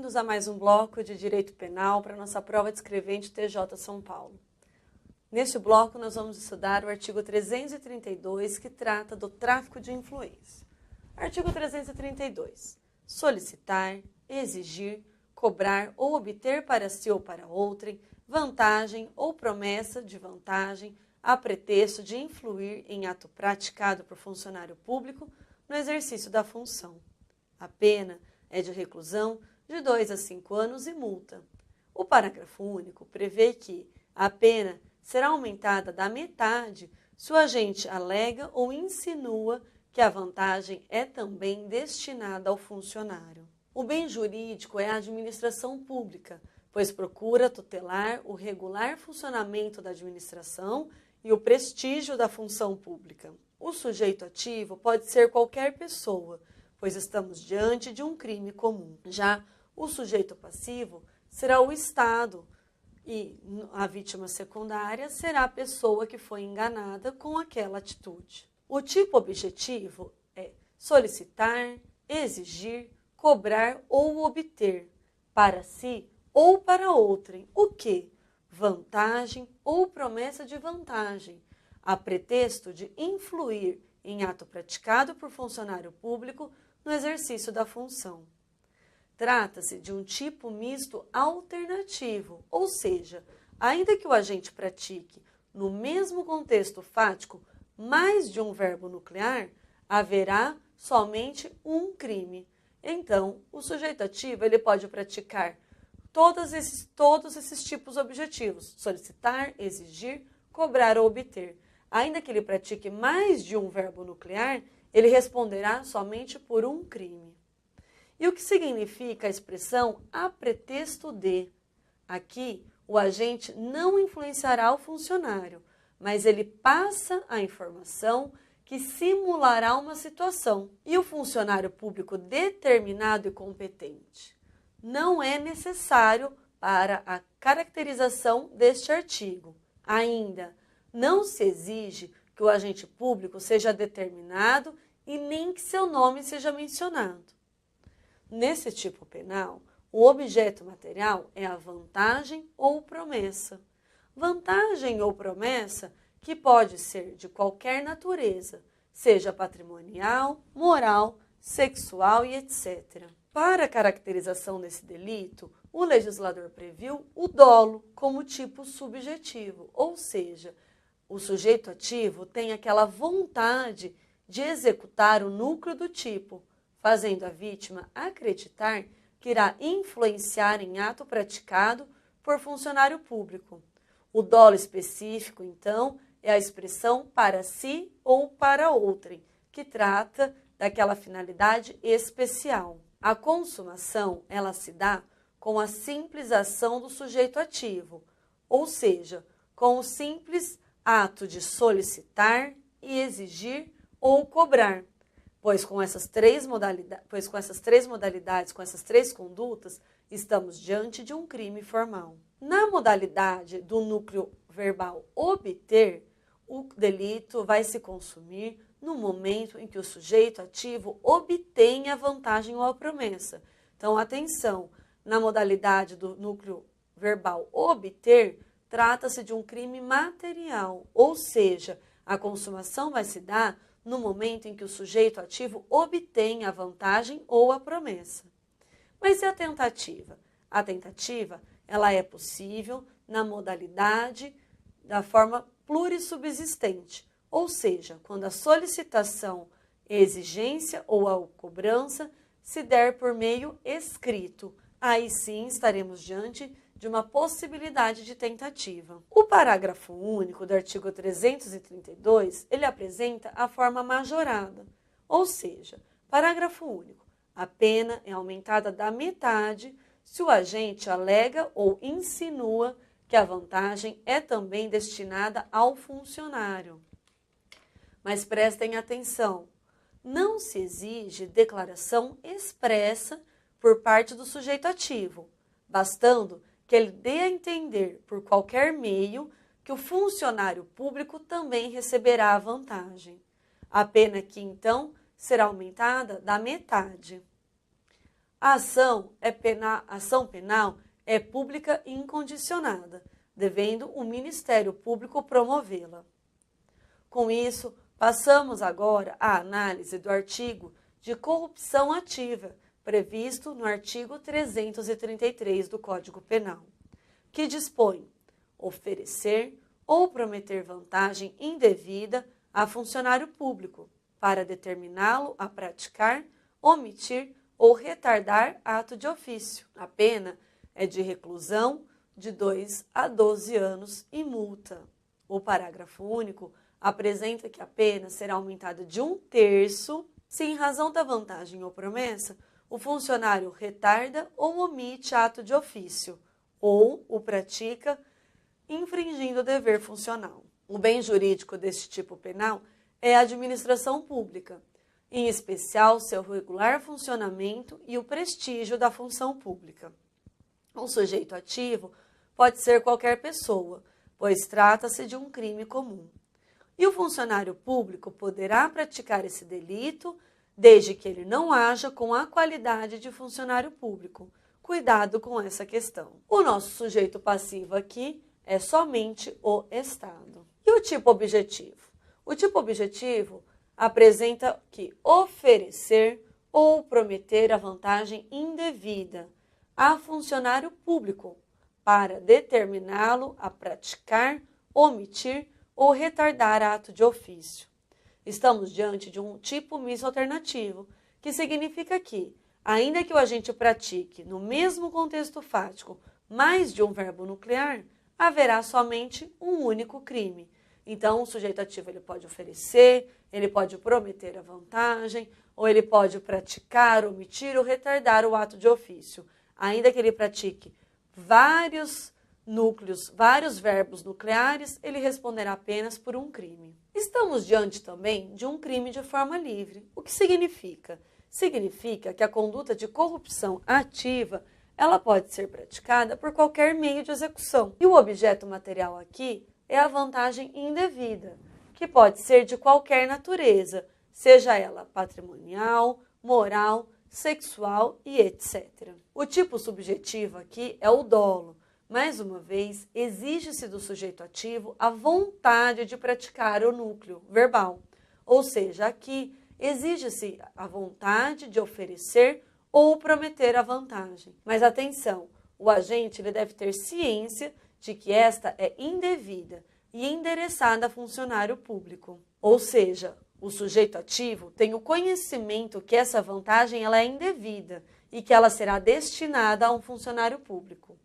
Bem-vindos a mais um bloco de Direito Penal para a nossa prova de escrevente TJ São Paulo. Neste bloco, nós vamos estudar o artigo 332, que trata do tráfico de influência. Artigo 332. Solicitar, exigir, cobrar ou obter para si ou para outrem vantagem ou promessa de vantagem a pretexto de influir em ato praticado por funcionário público no exercício da função. A pena é de reclusão de 2 a 5 anos e multa. O parágrafo único prevê que a pena será aumentada da metade se o agente alega ou insinua que a vantagem é também destinada ao funcionário. O bem jurídico é a administração pública, pois procura tutelar o regular funcionamento da administração e o prestígio da função pública. O sujeito ativo pode ser qualquer pessoa, pois estamos diante de um crime comum. Já o sujeito passivo será o Estado e a vítima secundária será a pessoa que foi enganada com aquela atitude. O tipo objetivo é solicitar, exigir, cobrar ou obter para si ou para outrem o que? Vantagem ou promessa de vantagem, a pretexto de influir em ato praticado por funcionário público no exercício da função. Trata-se de um tipo misto alternativo, ou seja, ainda que o agente pratique, no mesmo contexto fático, mais de um verbo nuclear, haverá somente um crime. Então, o sujeito ativo ele pode praticar todos esses tipos objetivos: solicitar, exigir, cobrar ou obter. Ainda que ele pratique mais de um verbo nuclear, ele responderá somente por um crime. E o que significa a expressão a pretexto de? Aqui, o agente não influenciará o funcionário, mas ele passa a informação que simulará uma situação. E o funcionário público determinado e competente não é necessário para a caracterização deste artigo. Ainda não se exige que o agente público seja determinado e nem que seu nome seja mencionado. Nesse tipo penal, o objeto material é a vantagem ou promessa. Vantagem ou promessa que pode ser de qualquer natureza, seja patrimonial, moral, sexual e etc. Para a caracterização desse delito, o legislador previu o dolo como tipo subjetivo, ou seja, o sujeito ativo tem aquela vontade de executar o núcleo do tipo, fazendo a vítima acreditar que irá influenciar em ato praticado por funcionário público. O dolo específico, então, é a expressão para si ou para outrem, que trata daquela finalidade especial. A consumação, ela se dá com a simples ação do sujeito ativo, ou seja, com o simples ato de solicitar e exigir ou cobrar. Pois com essas três modalidades, com essas três condutas, estamos diante de um crime formal. Na modalidade do núcleo verbal obter, o delito vai se consumir no momento em que o sujeito ativo obtém a vantagem ou a promessa. Então, atenção, na modalidade do núcleo verbal obter, trata-se de um crime material, ou seja, a consumação vai se dar no momento em que o sujeito ativo obtém a vantagem ou a promessa. Mas e a tentativa? A tentativa, ela é possível na modalidade da forma plurissubsistente, ou seja, quando a solicitação, exigência ou a cobrança se der por meio escrito. Aí sim estaremos diante de uma possibilidade de tentativa. O parágrafo único do artigo 332, ele apresenta a forma majorada, ou seja, parágrafo único, a pena é aumentada da metade se o agente alega ou insinua que a vantagem é também destinada ao funcionário. Mas prestem atenção, não se exige declaração expressa por parte do sujeito ativo, bastando que ele dê a entender por qualquer meio que o funcionário público também receberá a vantagem. A pena aqui, então, será aumentada da metade. A ação penal é pública e incondicionada, devendo o Ministério Público promovê-la. Com isso, passamos agora à análise do artigo de corrupção ativa, previsto no artigo 333 do Código Penal, que dispõe oferecer ou prometer vantagem indevida a funcionário público para determiná-lo a praticar, omitir ou retardar ato de ofício. A pena é de reclusão de 2 a 12 anos e multa. O parágrafo único apresenta que a pena será aumentada de 1/3 se, em razão da vantagem ou promessa, o funcionário retarda ou omite ato de ofício, ou o pratica infringindo o dever funcional. O bem jurídico deste tipo penal é a administração pública, em especial seu regular funcionamento e o prestígio da função pública. O sujeito ativo pode ser qualquer pessoa, pois trata-se de um crime comum. E o funcionário público poderá praticar esse delito desde que ele não haja com a qualidade de funcionário público. Cuidado com essa questão. O nosso sujeito passivo aqui é somente o Estado. E o tipo objetivo? O tipo objetivo apresenta que oferecer ou prometer a vantagem indevida a funcionário público para determiná-lo a praticar, omitir ou retardar ato de ofício. Estamos diante de um tipo misto alternativo, que significa que, ainda que o agente pratique, no mesmo contexto fático, mais de um verbo nuclear, haverá somente um único crime. Então, o sujeito ativo ele pode oferecer, ele pode prometer a vantagem, ou ele pode praticar, omitir ou retardar o ato de ofício. Ainda que ele pratique vários núcleos, vários verbos nucleares, ele responderá apenas por um crime. Estamos diante também de um crime de forma livre. O que significa? Significa que a conduta de corrupção ativa, ela pode ser praticada por qualquer meio de execução. E o objeto material aqui é a vantagem indevida, que pode ser de qualquer natureza, seja ela patrimonial, moral, sexual e etc. O tipo subjetivo aqui é o dolo. Mais uma vez, exige-se do sujeito ativo a vontade de praticar o núcleo verbal. Ou seja, aqui exige-se a vontade de oferecer ou prometer a vantagem. Mas atenção, o agente ele deve ter ciência de que esta é indevida e endereçada a funcionário público. Ou seja, o sujeito ativo tem o conhecimento que essa vantagem ela é indevida e que ela será destinada a um funcionário público.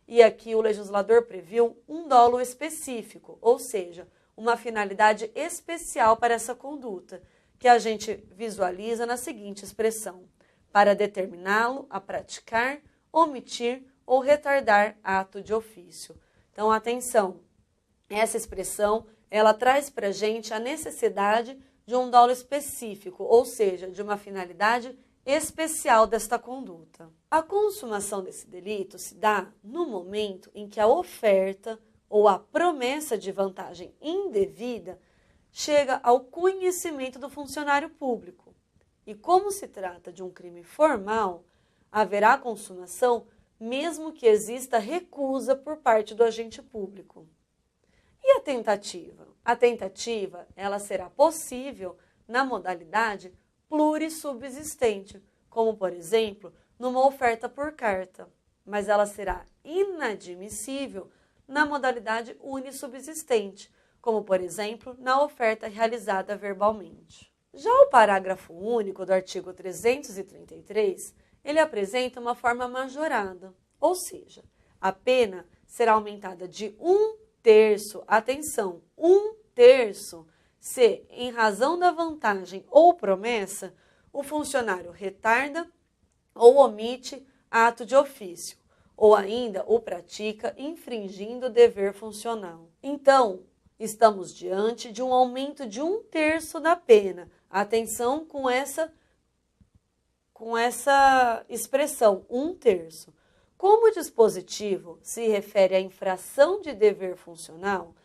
E aqui o legislador previu um dolo específico, ou seja, uma finalidade especial para essa conduta, que a gente visualiza na seguinte expressão: para determiná-lo a praticar, omitir ou retardar ato de ofício. Então, atenção, essa expressão, ela traz para a gente a necessidade de um dolo específico, ou seja, de uma finalidade especial desta conduta. A consumação desse delito se dá no momento em que a oferta ou a promessa de vantagem indevida chega ao conhecimento do funcionário público. E como se trata de um crime formal, haverá consumação mesmo que exista recusa por parte do agente público. E a tentativa? A tentativa, ela será possível na modalidade plurissubsistente, como, por exemplo, numa oferta por carta, mas ela será inadmissível na modalidade unissubsistente, como, por exemplo, na oferta realizada verbalmente. Já o parágrafo único do artigo 333, ele apresenta uma forma majorada, ou seja, a pena será aumentada de 1/3, atenção, 1/3, se, em razão da vantagem ou promessa, o funcionário retarda ou omite ato de ofício, ou ainda o pratica infringindo o dever funcional. Então, estamos diante de um aumento de 1/3 da pena. Atenção com essa expressão, 1/3. Como o dispositivo se refere à infração de dever funcional,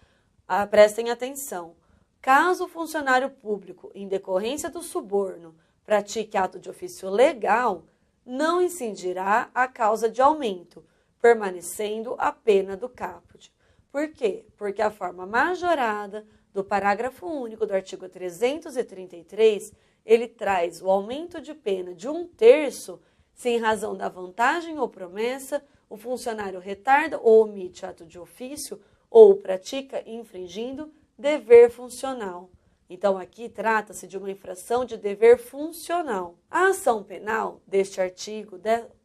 prestem atenção. Caso o funcionário público, em decorrência do suborno, pratique ato de ofício legal, não incidirá a causa de aumento, permanecendo a pena do caput. Por quê? Porque a forma majorada do parágrafo único do artigo 333, ele traz o aumento de pena de 1/3 se em razão da vantagem ou promessa o funcionário retarda ou omite ato de ofício ou pratica infringindo dever funcional. Então, aqui trata-se de uma infração de dever funcional. A ação penal deste artigo,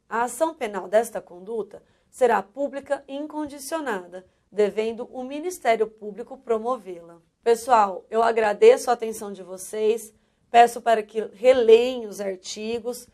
a ação penal desta conduta será pública e incondicionada, devendo o Ministério Público promovê-la. Pessoal, eu agradeço a atenção de vocês, peço para que releem os artigos,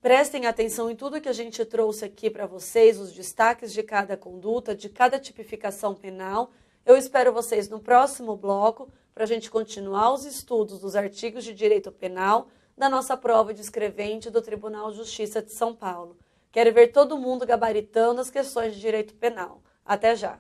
prestem atenção em tudo que a gente trouxe aqui para vocês, os destaques de cada conduta, de cada tipificação penal. Eu espero vocês no próximo bloco para a gente continuar os estudos dos artigos de direito penal da nossa prova de escrevente do Tribunal de Justiça de São Paulo. Quero ver todo mundo gabaritando as questões de direito penal. Até já!